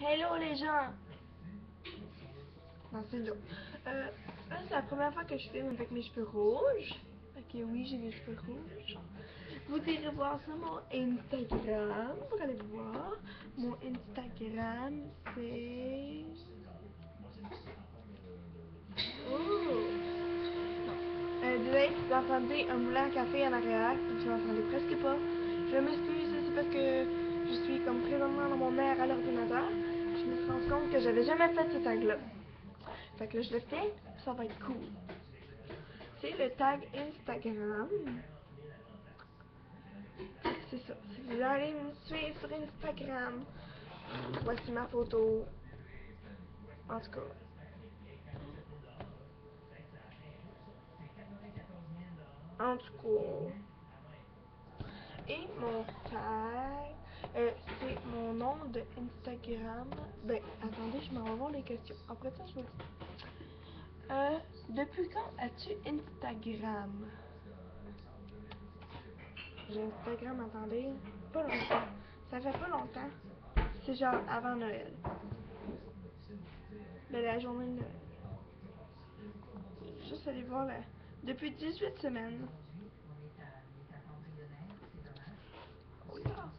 Hello les gens! Non, c'est une joke. Là, c'est la première fois que je filme avec mes cheveux rouges. Ok, oui, j'ai les cheveux rouges. Vous irez voir sur mon Instagram. Vous allez voir. Mon Instagram, c'est... Oh! Désolé si vous entendez un moulin à café en arrière. Vous n'entendez presque pas. Je m'excuse, c'est parce que je suis comme présentement dans mon air à l'ordinateur. Je me suis rendu compte que j'avais jamais fait ce tag-là. Fait que là, je le fais, ça va être cool. C'est le tag Instagram. C'est ça. Si vous allez me suivre sur Instagram, voici ma photo. En tout cas. En tout cas. Et mon tag, c'est mon nom de Instagram. Ben, attendez, je m'en vais voir les questions. Après ça, je vous dis. Depuis quand as-tu Instagram? J'ai Instagram, attendez. Pas longtemps. Ça fait pas longtemps. C'est genre avant Noël. De la journée de Noël. Juste aller voir là. Depuis 18 semaines. Oh là.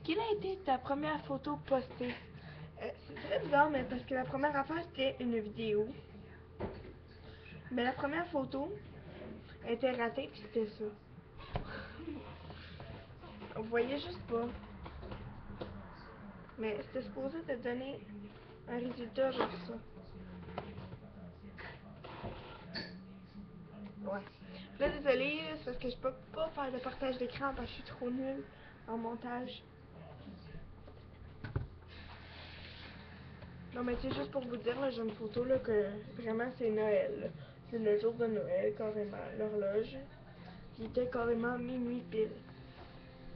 Quelle a été ta première photo postée? C'est très bizarre, mais parce que la première affaire, c'était une vidéo. Mais la première photo était ratée, puis c'était ça. Vous voyez juste pas. Mais c'était supposé te donner un résultat genre ça. Ouais. Là, désolé, c'est parce que je peux pas faire de partage d'écran parce que je suis trop nulle en montage. Non, mais c'est juste pour vous dire, là, j'ai une photo, là, que vraiment, c'est Noël. C'est le jour de Noël, carrément. L'horloge, il était carrément minuit pile.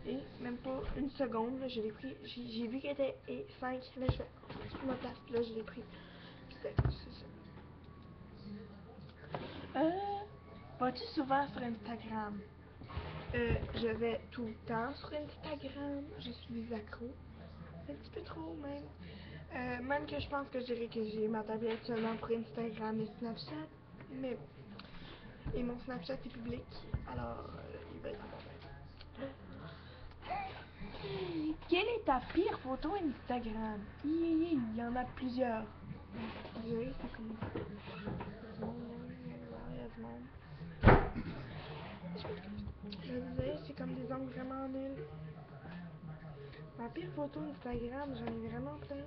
Et même pas une seconde, là, je l'ai pris. J'ai vu qu'il était 5. Là, je fais, je me place, là, je l'ai pris. C'est ça. Vas-tu souvent sur Instagram? Je vais tout le temps sur Instagram. Je suis accro. Un petit peu trop, même. Même que je pense que je dirais que j'ai ma tablette seulement pour Instagram et Snapchat. Mais bon. Et mon Snapchat est public. Alors, il va être bon. Quelle est ta pire photo Instagram? Il y en a plusieurs. Désolé, c'est comme... Il y a du monde. Je disais, c'est comme des angles vraiment nuls. Ma pire photo Instagram, j'en ai vraiment plein.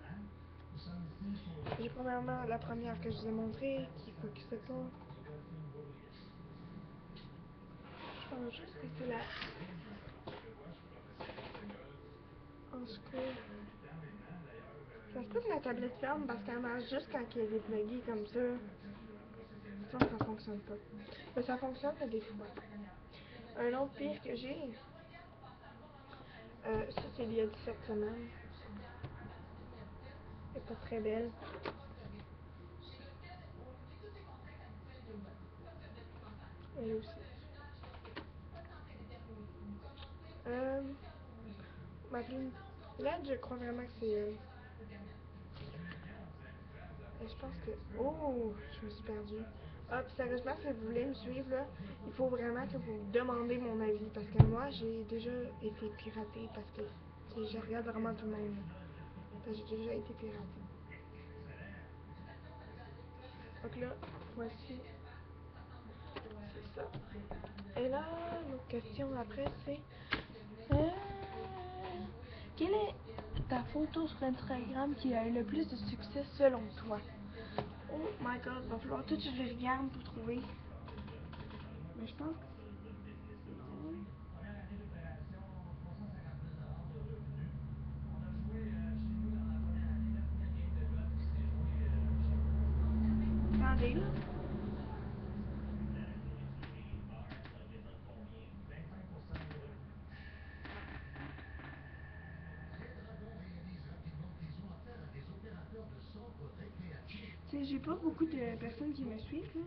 J'ai premièrement la première que je vous ai montrée, qui focusait pas. Je pense juste que c'est la... En tout cas... Ça se peut que ma tablette ferme parce qu'elle marche juste quand elle est dépluguée comme ça. Sinon, ça fonctionne pas. Mais ça fonctionne des fois. Un autre pire que j'ai, ça c'est il y a 17 semaines. Elle est pas très belle. Elle aussi. Ma plus... Là, je crois vraiment que c'est elle. Je pense que... Oh, je me suis perdue. Ah, puis sérieusement, si vous voulez me suivre, là, il faut vraiment que vous demandez mon avis. Parce que moi, j'ai déjà été piratée. Parce que je regarde vraiment tout le monde. Parce que j'ai déjà été piratée. Donc là, voici. C'est ça. Et là, l'autre question après, c'est... quelle est ta photo sur Instagram qui a eu le plus de succès selon toi? Oh my god, va falloir tout que je les regarde pour trouver. Mais je pense que... Non. Attendez là. Tu sais, j'ai pas beaucoup de personnes qui me suivent là.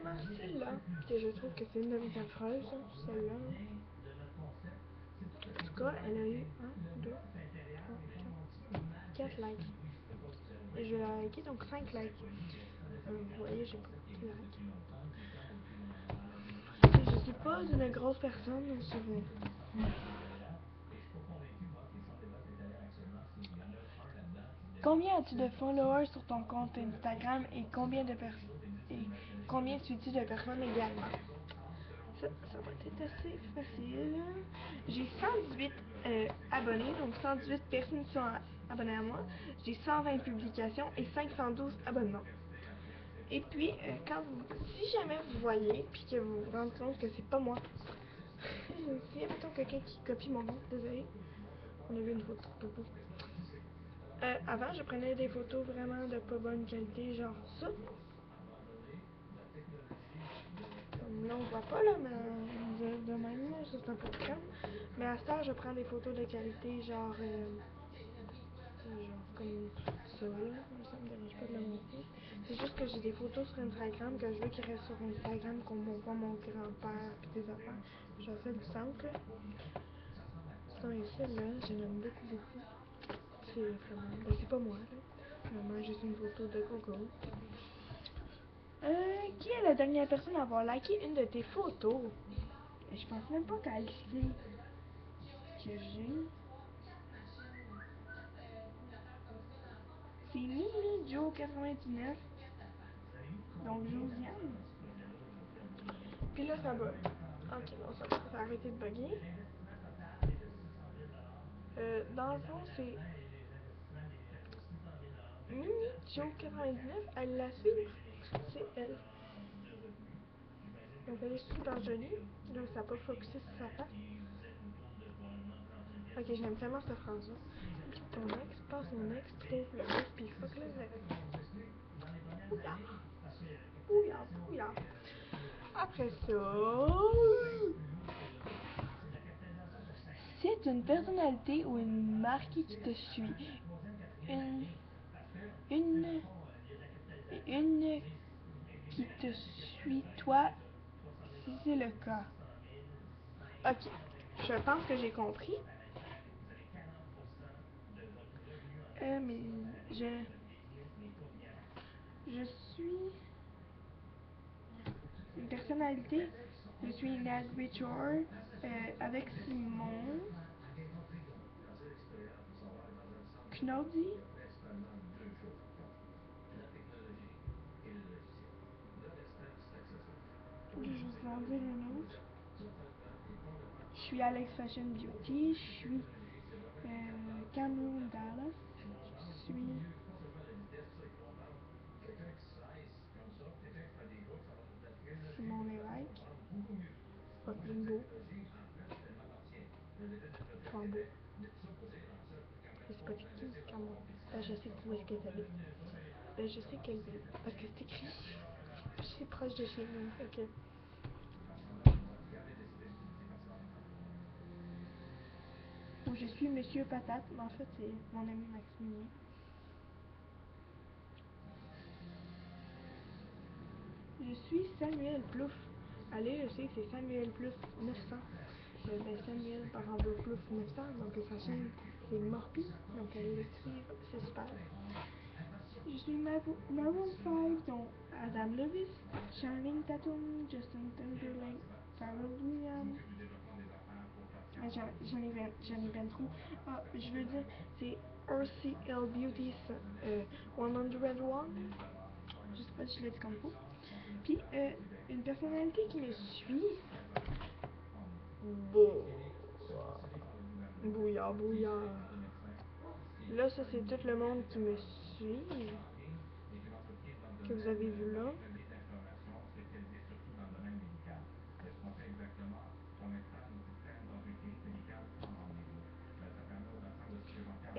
vraiment celle-là, que je trouve que c'est une de mes affreuses, celle-là. En tout cas, elle a eu 1, 2, 3, 4 likes. Et je l'ai liké, donc 5 likes. Vous voyez, j'ai pas beaucoup de likes. Je suis pas une grosse personne sur... Combien as-tu de followers sur ton compte Instagram et combien suis-tu de personnes également? Ça va être assez facile. J'ai 118 abonnés, donc 118 personnes qui sont abonnées à moi. J'ai 120 publications et 512 abonnements. Et puis, si jamais vous voyez, puis que vous vous rendez compte que c'est pas moi, s'il y a mettons quelqu'un qui copie mon nom, désolé, on a vu une photo de popo. Avant, je prenais des photos vraiment de pas bonne qualité, genre ça. Comme là, on voit pas, là, mais de même, là, ça c'est un peu de crème. Mais à ce temps, je prends des photos de qualité, genre comme ça, là. Ça me dérange pas de le montrer. C'est juste que j'ai des photos sur Instagram que je veux qu'ils restent sur Instagram, qu'on voit mon grand-père et des affaires. J'ai fait du centre, là. Sinon, ici, là, je l'aime beaucoup, beaucoup. C'est vraiment... Ben, c'est pas moi, là. Vraiment, juste une photo de Coco. Qui est la dernière personne à avoir liké une de tes photos? Je pense même pas qu'elle sait que j'ai. C'est Mimi Joe 99. Donc Josiane. Puis là, ça va. Ok, non, ça va arrêter de bugger. Dans le fond, c'est Mimi Joe 99. Elle la suit. C'est elle. Donc elle est super jolie. Là, ça n'a pas focusé sur sa face. Ok, j'aime tellement cette phrase-là. Ton ex passe mon ex, trouve le reste, puis fuck le reste. Bouillard. Bouillard, bouillard. Après ça... C'est une personnalité ou une marque qui te suit. Une... Une... Une qui te suit, toi, si c'est le cas. Ok, je pense que j'ai compris. Mais je suis une personnalité. Je suis Nag Richard avec Simon Knowdy. Je vais juste en dire un autre. Je suis Alex Fashion Beauty. Je suis Cameron Dallas. Je suis Simon Lévesque. Fucking beau. Trop beau. Je sais pas c'est qui, Cameron. Ben, je sais où est-ce qu'elle habite. Ben, je sais quelle ville. Parce que c'est écrit. C'est proche de chez nous. Fait que... Où je suis Monsieur Patate, mais en fait, c'est mon ami Maximilien. Je suis Samuel Plouf. Allez, je sais que c'est Samuel Plouf 900. Ben Samuel par en Plouf 900, donc sa chaîne c'est Morpi, donc allez le suivre, c'est super. Je suis Maroon 5, dont Adam Lewis, Channing Tatum, Justin Timberlake, Pharrell Williams. J'en ai bien trop. Ah, je veux dire, c'est RCL Beauty 101. Je sais pas si je l'ai dit comme faut. Puis, une personnalité qui me suit. Bon. Bouillard, bouillard. Là, ça, c'est tout le monde qui me suit. Que vous avez vu là.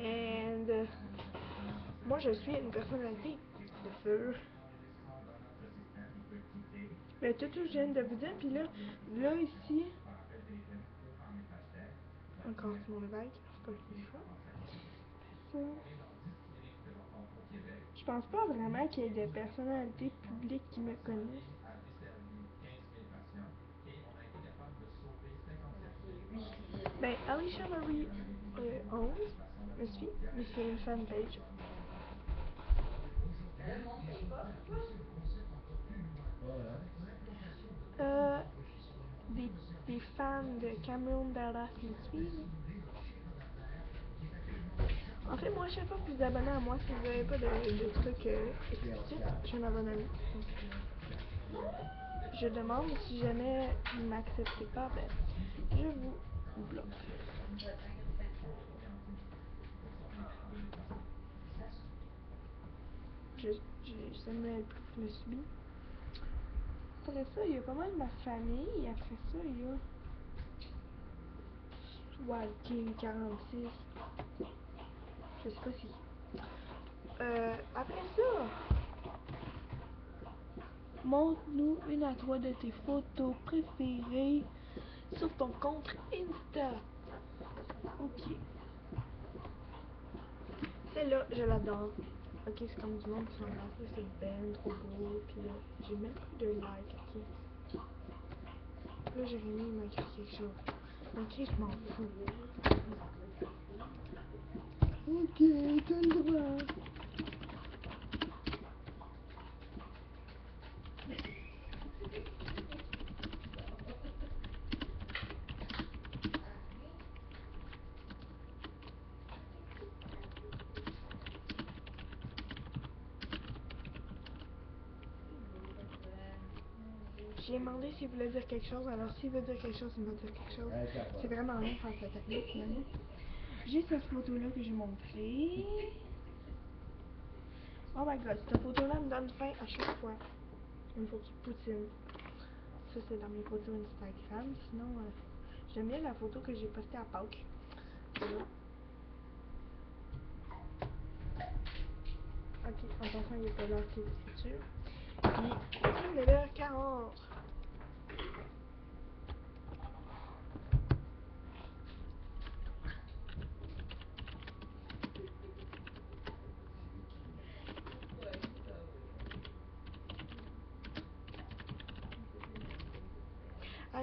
And moi, je suis une personnalité, c'est sûr. Mais tout je viens de vous dire, puis là ici, encore Simon Lévesque, c'est pas le choix. Ça. Je pense pas vraiment qu'il y ait des personnalités publiques qui me connaissent. Ben, Alicia Marie 11 me suit, mais c'est une fanpage. Euh, des, des fans de Cameron Dallas me suivent. En fait, moi, à chaque fois que vous vous abonnez à moi, si vous n'avez pas de trucs explicites, je m'abonne à vous. Je demande, si jamais vous ne m'acceptez pas, ben, je vous bloque. Samuel Plouffe me suit. Après ça, il y a pas mal de ma famille. Après ça, il y a Wild King 46. Je sais pas si. Après ça, montre-nous une à toi de tes photos préférées sur ton compte Insta. Ok. Celle-là, je l'adore. Ok, c'est comme du monde qui s'en va. C'est ben trop beau. Puis là, j'ai même plus de like. Ok. Là, Jérémy m'a écrit quelque chose. Ok, je m'en fous. Ok, t'as le droit. J'ai demandé s'il voulait dire quelque chose, alors s'il veut dire quelque chose, il va dire quelque chose. C'est vraiment long faire cette technique finalement. J'ai cette photo-là que j'ai montrée. Oh my god, cette photo-là me donne faim à chaque fois. Une photo de poutine. Ça, c'est dans mes photos Instagram. Sinon, j'aime bien la photo que j'ai postée à Pâques. Voilà. Ok, en passant, il est pas là, c'est l'écriture. Puis, il est l'heure 40.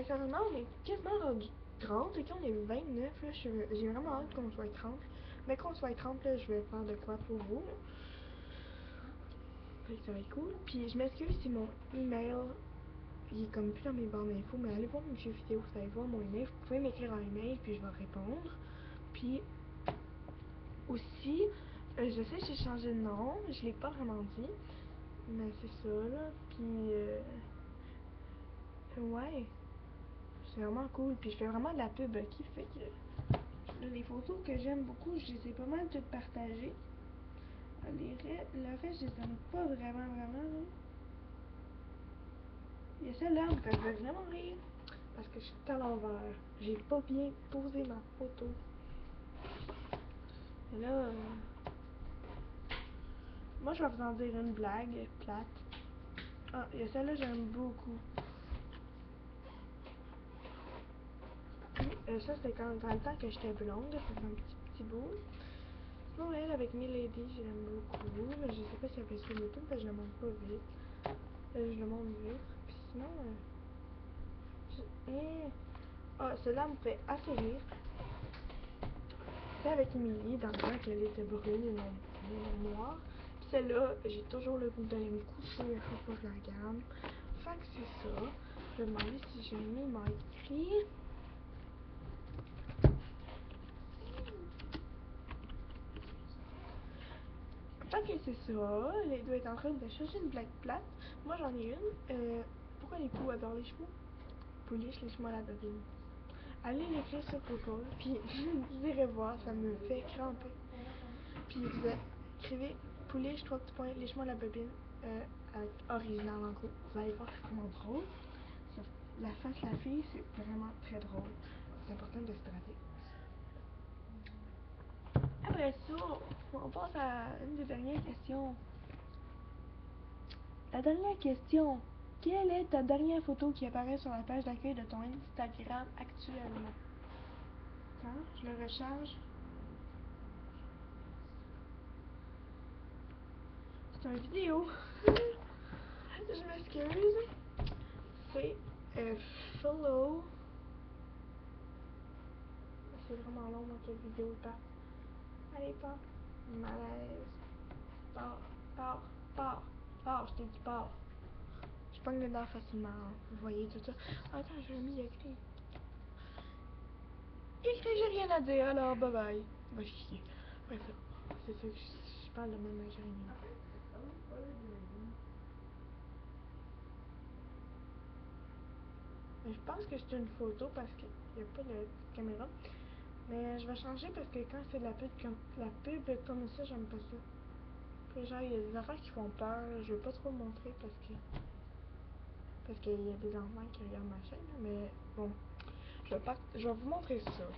Carrément, on est quasiment rendu 30, et qu'on est 29, là, j'ai vraiment hâte qu'on soit 30. Mais qu'on soit 30, là, je vais faire de quoi pour vous. Fait que ça va être cool. Puis je m'excuse si mon email, il est comme plus dans mes barres d'infos, mais allez voir mes jeux vidéo, vous allez voir mon email. Vous pouvez m'écrire un email, puis je vais répondre. Puis aussi, je sais que j'ai changé de nom, je l'ai pas vraiment dit, mais c'est ça, là. Puis, ouais. C'est vraiment cool, puis je fais vraiment de la pub qui fait que les photos que j'aime beaucoup, je les ai pas mal toutes partagées. Le reste, je les aime pas vraiment, là. Il y a celle-là où ça fait vraiment rire, parce que je suis à l'envers. J'ai pas bien posé ma photo. Et là, moi je vais vous en dire une blague plate. Ah, il y a celle-là, j'aime beaucoup. Ça, c'était quand dans le temps que j'étais blonde, ça fait un petit bout. Sinon, elle, avec Milady, j'aime beaucoup. Mais je sais pas si elle fait sur YouTube, parce que je le montre pas vite. Je le montre vite. Puis sinon, ah, celle-là me fait assez rire. C'est avec Emily, dans le temps qu'elle était brune et non noire. Puis celle-là, j'ai toujours le goût d'aller me coucher à chaque fois que je la regarde. Fait que c'est ça. Je vais demander si Jérémy m'a écrit. Fait que c'est ça. Elle doit être en train de chercher une blague plate. Moi, j'en ai une. Pourquoi les poux adorent les chevaux? Pouliche, laisse-moi la deviner. Allez l'écrire sur Google, puis vous irez voir, ça me fait cramper. Puis vous écrivez Pouliche, 3 petits points, lèche-moi la bobine, avec original en gros. Vous allez voir, c'est vraiment drôle. La face de la fille, c'est vraiment très drôle. C'est important de se hydrater. Après ça, on passe à une des dernières questions. La dernière question. Quelle est ta dernière photo qui apparaît sur la page d'accueil de ton Instagram actuellement? Quand je le recharge. C'est une vidéo. Je m'excuse. C'est follow c'est vraiment long, moi, cette vidéo. Pas. Allez, pas. Malaise. Pars, pars, pars, pars, je t'ai dit pars. Je pogne dedans facilement, hein. Vous voyez tout ça. Attends, j'ai mis écrit. Écrit, j'ai rien à dire, alors bye bye. Va chier. Ouais, c'est ça que je parle de même, j'ai rien. Je pense que c'est une photo parce qu'il n'y a pas de caméra. Mais je vais changer parce que quand c'est de la pub comme ça, j'aime pas ça. Puis genre, il y a des affaires qui font peur. Je veux pas trop le montrer parce qu'il y a des enfants qui regardent ma chaîne. Mais bon, je vais vous montrer ça.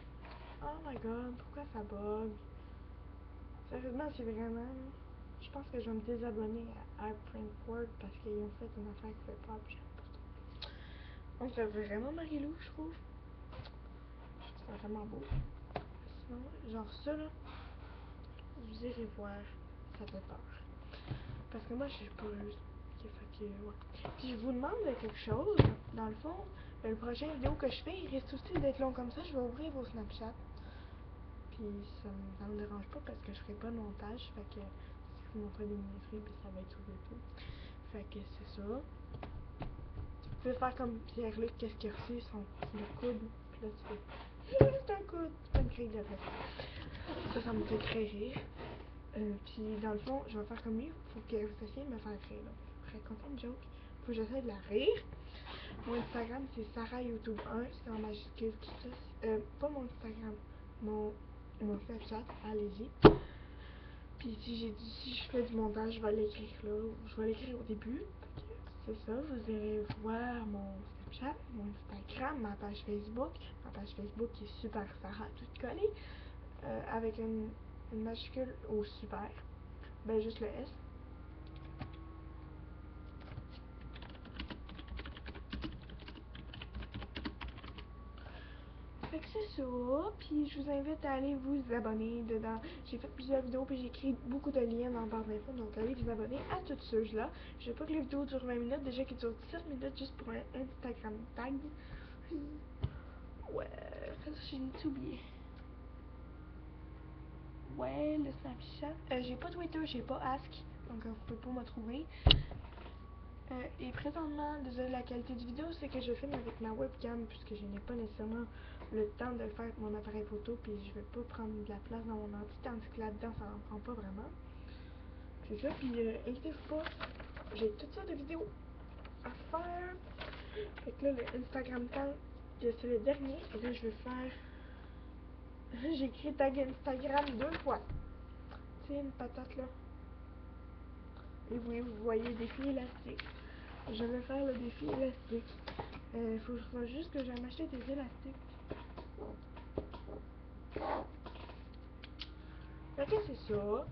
Oh my god, pourquoi ça bug? Sérieusement, c'est vraiment... Je pense que je vais me désabonner à iPrankWord parce qu'ils ont fait une affaire qui fait peur. Puis j'aime pas ça. On dirait vraiment Marie-Lou, je trouve. C'est vraiment beau. Sinon, genre ça là, vous irez voir, ça fait peur. Parce que moi, je suis peureuse. Ok, fait que, ouais. Puis je vous demande quelque chose, dans le fond, le prochain vidéo que je fais, il risque aussi d'être long comme ça. Je vais ouvrir vos Snapchat. Puis ça me dérange pas parce que je ferai pas de montage. Fait que si vous montrez des niaiseries, puis ça va être sur YouTube. Fait que c'est ça. Vous pouvez faire comme Pierre-Luc, qu'est-ce qu'il a reçu, le coude. Puis là, tu fais juste un coude, c'est pas une crise de tête. Ça me fait très rire. Puis dans le fond, je vais faire comme lui. Faut que vous essayiez de me faire rire. Là. Je vais raconter une joke. Faut que j'essaie de la rire. Mon Instagram, c'est Sarah YouTube 1. C'est en majuscule, tout ça. Pas mon Instagram. Mon Snapchat. Allez-y. Puis si je fais du montage, je vais l'écrire là. Je vais l'écrire au début. C'est ça. Vous irez voir mon Snapchat, mon Instagram, ma page Facebook. Ma page Facebook qui est Super Sarah toute collée. Avec une majuscule au super. Ben juste le S. Fait que c'est ça, puis je vous invite à aller vous abonner dedans. J'ai fait plusieurs vidéos, puis j'ai écrit beaucoup de liens dans la barre d'infos, donc allez vous abonner à toutes ceux-là. Je veux pas que les vidéos durent 20 minutes, déjà qu'ils durent 17 minutes juste pour un Instagram tag. Ouais, ça j'ai tout oublié. Ouais, le Snapchat. J'ai pas Twitter, j'ai pas Ask, donc vous pouvez pas me trouver. Et présentement, désolé la qualité de vidéo, c'est que je filme avec ma webcam puisque je n'ai pas nécessairement le temps de le faire avec mon appareil photo, puis je vais pas prendre de la place dans mon ordi, tandis que là-dedans ça en prend pas vraiment. C'est ça, puis inquiétez-vous pas, j'ai toutes sortes de vidéos à faire. Fait que là, le Instagram tag, c'est le dernier, et là je vais faire... J'ai écrit tag Instagram 2 fois. Tu sais, une patate là. Et oui, vous voyez le défi élastique. Je vais faire le défi élastique. Il faudra juste que j'aille m'acheter des élastiques. Fait que c'est ça.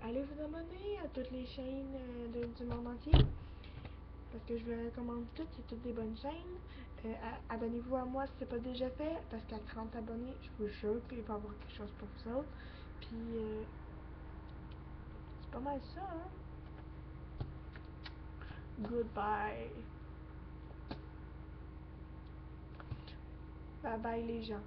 Allez vous abonner à toutes les chaînes du monde entier. Parce que je vous recommande toutes, c'est toutes des bonnes chaînes. Abonnez-vous à moi si c'est pas déjà fait. Parce qu'à 30 abonnés, je vous jure qu'il va y avoir quelque chose pour vous autres. Puis, c'est pas mal ça, hein. Goodbye. Bye bye les gens.